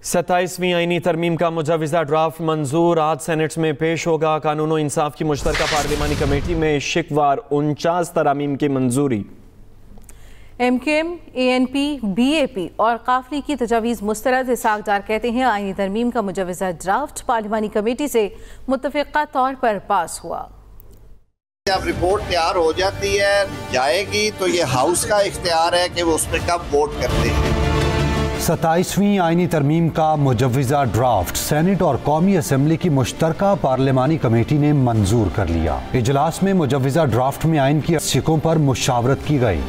27वीं आईनी तरमीम का मुजव्वज़ा ड्राफ्ट मंजूर आज सेनेट में पेश होगा। कानून और इंसाफ की मुश्तरका पार्लिमानी कमेटी में शिकवार 49 तरामीम की मंजूरी। MKM, ANP, BAP और काफली की तजावीज़ मुस्तरद। इसहाक डार कहते हैं आईनी तरमीम का मुजव्वज़ा ड्राफ्ट पार्लिमानी कमेटी से मुत्तफ़िक़ा तौर पर पास हुआ। जब रिपोर्ट तैयार हो जाती है जाएगी तो ये हाउस का इख्तियार है कि वो उस पर कब वोट करते हैं। 27वीं आईनी तरमीम का मुजव्वज़ा ड्राफ्ट सेनेट और कौमी असम्बली की मुश्तरका पार्लिमानी कमेटी ने मंजूर कर लिया। इजलास में मुजव्वज़ा ड्राफ्ट में आइन की शिकों पर मुशावरत की गई।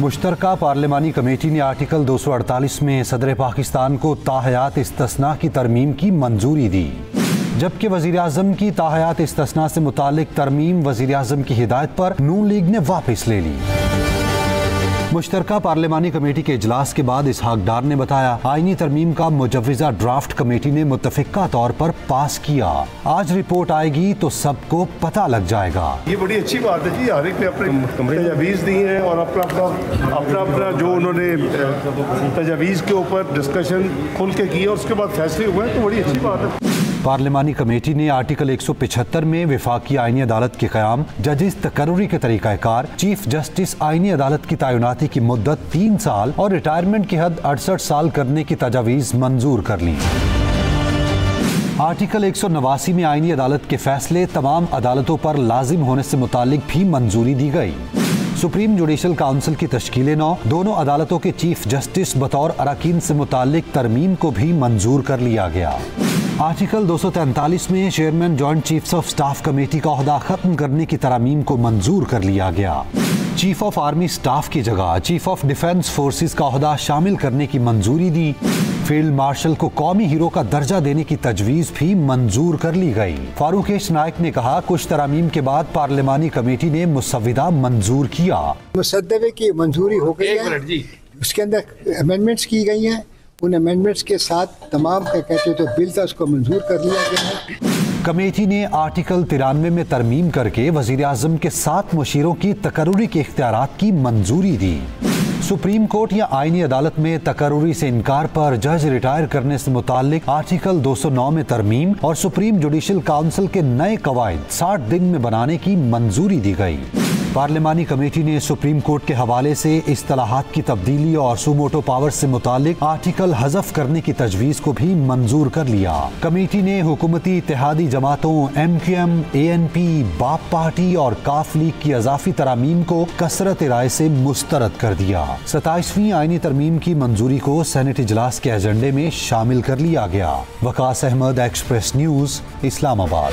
मुश्तरका पार्लिमानी कमेटी ने आर्टिकल 248 में सदर पाकिस्तान को ताहयात इस्तिस्ना की तरमीम की मंजूरी दी, जबकि वज़ीर आज़म की ताहयात इस्तिस्ना से मुतालिक तरमीम वज़ीर आज़म की हिदायत पर नून लीग ने वापस ले ली। मुश्तरका पार्लिमानी कमेटी के इजलास के बाद इसहाक डार ने बताया आईनी तरमीम का मुजव्वज़ा ड्राफ्ट कमेटी ने मुत्तफ़िक़ा तौर पर पास किया। आज रिपोर्ट आएगी तो सबको पता लग जाएगा। ये बड़ी अच्छी बात है जी, हर एक ने अपने तजावीज़ दी हैं और अपना जो उन्होंने तजावीज़ के ऊपर डिस्कशन खुल के किया और उसके बाद फैसले हुए, तो बड़ी अच्छी बात है। पार्लिमानी कमेटी ने आर्टिकल 175 में विफाकी आईनी अदालत के क़याम, जजिस तकर्रुरी के तरीक़ाकार, चीफ जस्टिस आईनी अदालत की तैनाती की मुद्दत 3 साल और रिटायरमेंट की हद 68 साल करने की तजावीज़ मंजूर कर ली। आर्टिकल 189 में आईनी अदालत के फैसले तमाम अदालतों पर लाजिम होने से मुतालिक भी मंजूरी दी गई। सुप्रीम जुडिशल काउंसिल की तश्कील नौ, दोनों अदालतों के चीफ जस्टिस बतौर अरकान से मुतालिक तरमीम को भी मंजूर कर लिया गया। आर्टिकल 243 में chairman joint chiefs of staff committee का ओहदा खत्म करने की तरमीम को मंजूर कर लिया गया। चीफ ऑफ आर्मी स्टाफ की जगह चीफ ऑफ डिफेंस फोर्सेस का ओहदा शामिल करने की मंजूरी दी। फील्ड मार्शल को कौमी हीरो का दर्जा देने की तजवीज़ भी मंजूर कर ली गई। फारूक एश नाइक ने कहा कुछ तरामीम के बाद पार्लिमानी कमेटी ने मुसव्विदा मंजूर किया। मुसद्दे की मंजूरी हो गई है, उसके अंदर अमेंडमेंट्स की गई हैं। उन अमेंडमेंट्स के साथ तमाम कहते तो बिल था उसको मंजूर कर लिया गया है। कमेटी ने आर्टिकल 93 में तरमीम करके वज़ीर आज़म के 7 मुशीरों की तकर्रुरी के इख्तियारात की मंजूरी दी। सुप्रीम कोर्ट या आईनी अदालत में तकर्रुरी से इनकार पर जज रिटायर करने से मुताल्लिक आर्टिकल 209 में तरमीम और सुप्रीम जुडिशल काउंसिल के नए कवायद 60 दिन में बनाने की मंजूरी दी गई। पार्लिमानी कमेटी ने सुप्रीम कोर्ट के हवाले से इस्तिलाहात की तब्दीली और सुमोटो पावर से मुतालिक आर्टिकल हज़फ करने की तजवीज़ को भी मंजूर कर लिया। कमेटी ने हुकूमती इत्तेहादी जमातों MKM, ANP, बाप पार्टी और काफ लीग की अज़ाफ़ी तरामीम को कसरत राय से मुस्तरद कर दिया। 27वीं आईनी तरमीम की मंजूरी को सेनेट इजलास के एजेंडे में शामिल कर लिया गया। Waqas Ahmad, Express News, Islamabad.